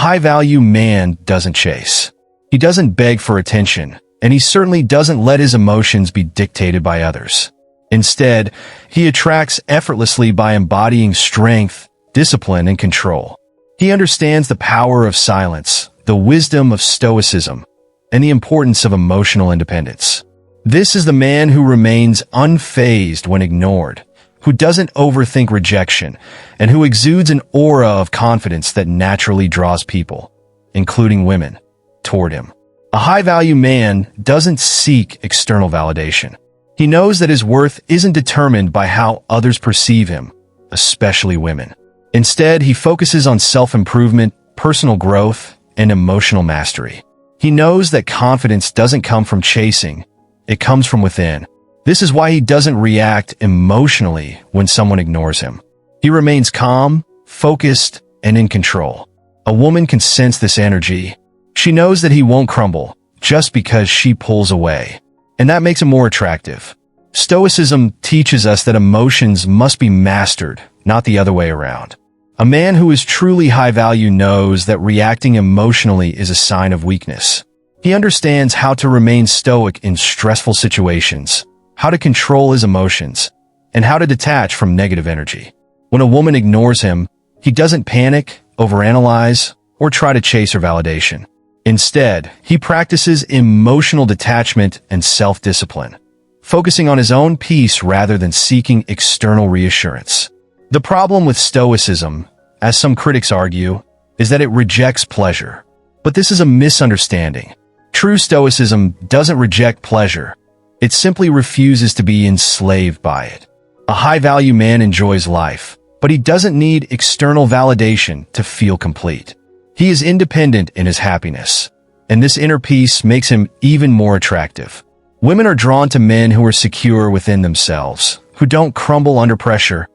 high-value man doesn't chase. He doesn't beg for attention, and he certainly doesn't let his emotions be dictated by others. Instead, he attracts effortlessly by embodying strength, discipline, and control. He understands the power of silence, the wisdom of stoicism, and the importance of emotional independence. This is the man who remains unfazed when ignored, who doesn't overthink rejection, and who exudes an aura of confidence that naturally draws people, including women, toward him. A high-value man doesn't seek external validation. He knows that his worth isn't determined by how others perceive him, especially women. Instead, he focuses on self-improvement, personal growth, and emotional mastery. He knows that confidence doesn't come from chasing, it comes from within. This is why he doesn't react emotionally when someone ignores him. He remains calm, focused, and in control. A woman can sense this energy. She knows that he won't crumble just because she pulls away, and that makes him more attractive. Stoicism teaches us that emotions must be mastered, not the other way around. A man who is truly high value knows that reacting emotionally is a sign of weakness. He understands how to remain stoic in stressful situations, how to control his emotions, and how to detach from negative energy. When a woman ignores him, he doesn't panic, overanalyze, or try to chase her validation. Instead, he practices emotional detachment and self-discipline, focusing on his own peace rather than seeking external reassurance. The problem with stoicism, as some critics argue, is that it rejects pleasure. But this is a misunderstanding. True stoicism doesn't reject pleasure. It simply refuses to be enslaved by it. A high-value man enjoys life, but he doesn't need external validation to feel complete. He is independent in his happiness, and this inner peace makes him even more attractive. Women are drawn to men who are secure within themselves, who don't crumble under pressure,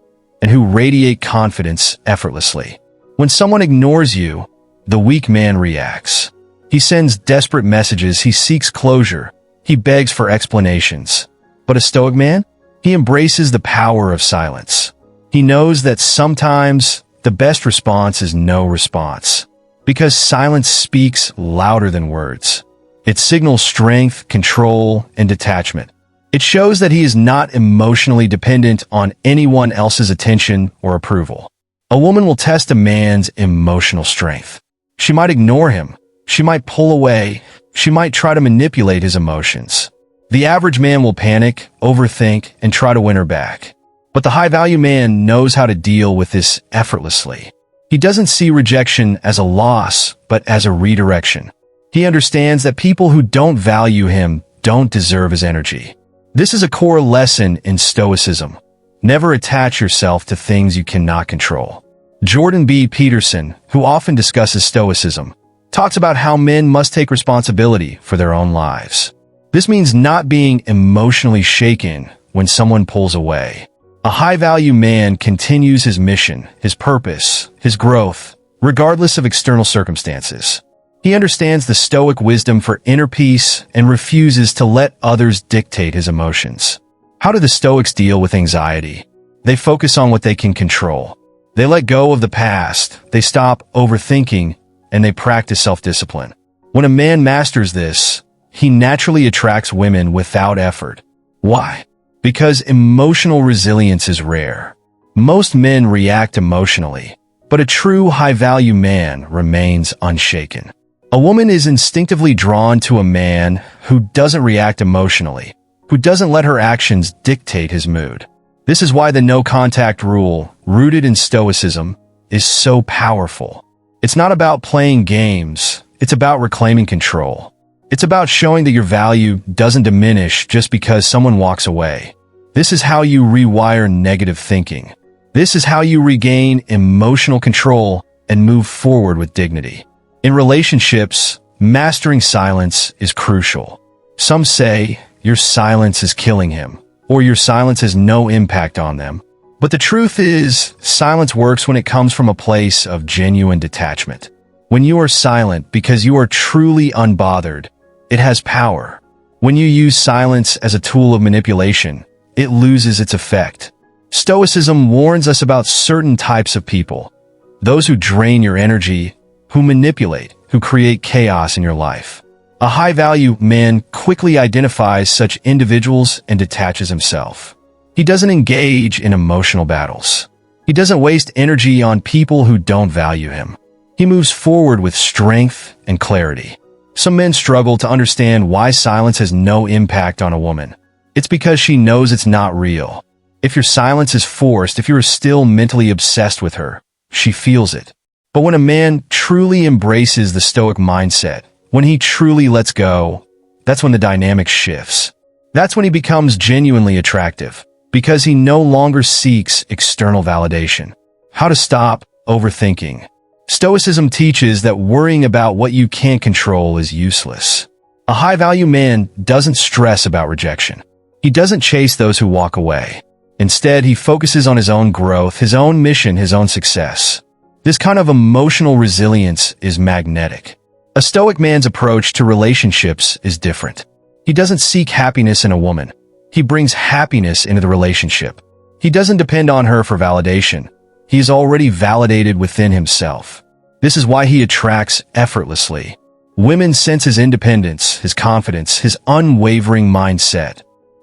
and who radiate confidence effortlessly. When someone ignores you, the weak man reacts. He sends desperate messages, he seeks closure, he begs for explanations. But a stoic man? He embraces the power of silence. He knows that sometimes the best response is no response, because silence speaks louder than words. It signals strength, control, and detachment. It shows that he is not emotionally dependent on anyone else's attention or approval. A woman will test a man's emotional strength. She might ignore him. She might pull away. She might try to manipulate his emotions. The average man will panic, overthink, and try to win her back. But the high-value man knows how to deal with this effortlessly. He doesn't see rejection as a loss, but as a redirection. He understands that people who don't value him don't deserve his energy. This is a core lesson in stoicism. Never attach yourself to things you cannot control. Jordan B. Peterson, who often discusses stoicism, talks about how men must take responsibility for their own lives. This means not being emotionally shaken when someone pulls away. A high-value man continues his mission, his purpose, his growth, regardless of external circumstances. He understands the stoic wisdom for inner peace and refuses to let others dictate his emotions. How do the Stoics deal with anxiety? They focus on what they can control. They let go of the past, they stop overthinking, and they practice self-discipline. When a man masters this, he naturally attracts women without effort. Why? Because emotional resilience is rare. Most men react emotionally, but a true high-value man remains unshaken. A woman is instinctively drawn to a man who doesn't react emotionally, who doesn't let her actions dictate his mood. This is why the no-contact rule, rooted in Stoicism, is so powerful. It's not about playing games, it's about reclaiming control. It's about showing that your value doesn't diminish just because someone walks away. This is how you rewire negative thinking. This is how you regain emotional control and move forward with dignity. In relationships, mastering silence is crucial. Some say your silence is killing him, or your silence has no impact on them. But the truth is, silence works when it comes from a place of genuine detachment. When you are silent because you are truly unbothered, it has power. When you use silence as a tool of manipulation, it loses its effect. Stoicism warns us about certain types of people. Those who drain your energy, who manipulate, who create chaos in your life. A high-value man quickly identifies such individuals and detaches himself. He doesn't engage in emotional battles. He doesn't waste energy on people who don't value him. He moves forward with strength and clarity. Some men struggle to understand why silence has no impact on a woman. It's because she knows it's not real. If your silence is forced, if you're still mentally obsessed with her, she feels it. But when a man truly embraces the Stoic mindset, when he truly lets go, that's when the dynamic shifts. That's when he becomes genuinely attractive, because he no longer seeks external validation. How to stop overthinking. Stoicism teaches that worrying about what you can't control is useless. A high-value man doesn't stress about rejection. He doesn't chase those who walk away. Instead, he focuses on his own growth, his own mission, his own success. This kind of emotional resilience is magnetic. A Stoic man's approach to relationships is different. He doesn't seek happiness in a woman. He brings happiness into the relationship. He doesn't depend on her for validation. He is already validated within himself. This is why he attracts effortlessly. Women sense his independence, his confidence, his unwavering mindset.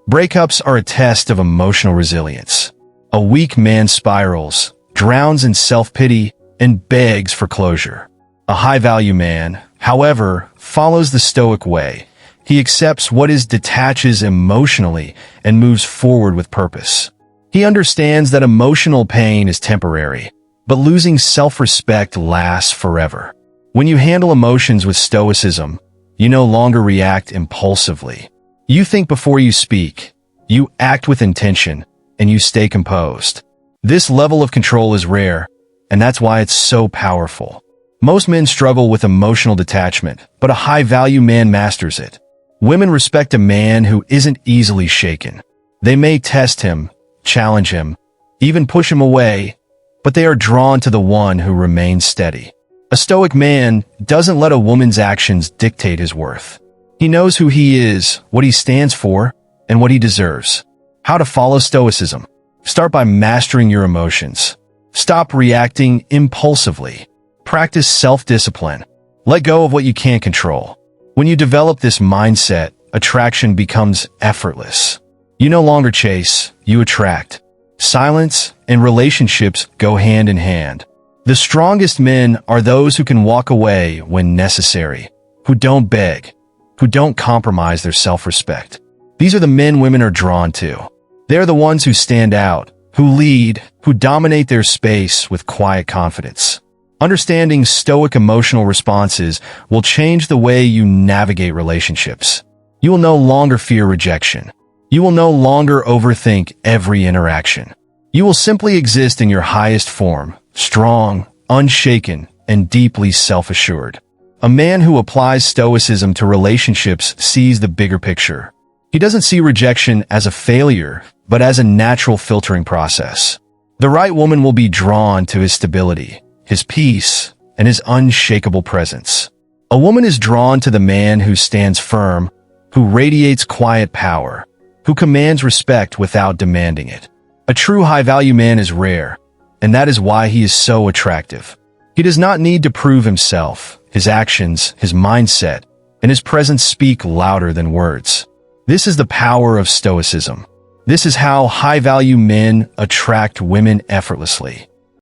Breakups are a test of emotional resilience. A weak man spirals, drowns in self-pity, and begs for closure. A high-value man, however, follows the Stoic way. He accepts what is, detaches emotionally, and moves forward with purpose. He understands that emotional pain is temporary, but losing self-respect lasts forever. When you handle emotions with stoicism, you no longer react impulsively. You think before you speak, you act with intention, and you stay composed. This level of control is rare, and that's why it's so powerful. Most men struggle with emotional detachment, but a high-value man masters it. Women respect a man who isn't easily shaken. They may test him, challenge him, even push him away, but they are drawn to the one who remains steady. A Stoic man doesn't let a woman's actions dictate his worth. He knows who he is, what he stands for, and what he deserves. How to follow Stoicism. Start by mastering your emotions. Stop reacting impulsively. Practice self-discipline. Let go of what you can't control. When you develop this mindset, attraction becomes effortless. You no longer chase, you attract. Silence and relationships go hand in hand. The strongest men are those who can walk away when necessary, who don't beg, who don't compromise their self-respect. These are the men women are drawn to. They're the ones who stand out, who lead, who dominate their space with quiet confidence. Understanding Stoic emotional responses will change the way you navigate relationships. You will no longer fear rejection. You will no longer overthink every interaction. You will simply exist in your highest form, strong, unshaken, and deeply self-assured. A man who applies Stoicism to relationships sees the bigger picture. He doesn't see rejection as a failure, but as a natural filtering process. The right woman will be drawn to his stability, his peace, and his unshakable presence. A woman is drawn to the man who stands firm, who radiates quiet power, who commands respect without demanding it. A true high-value man is rare, and that is why he is so attractive. He does not need to prove himself. His actions, his mindset, and his presence speak louder than words. This is the power of Stoicism. This is how high-value men attract women effortlessly.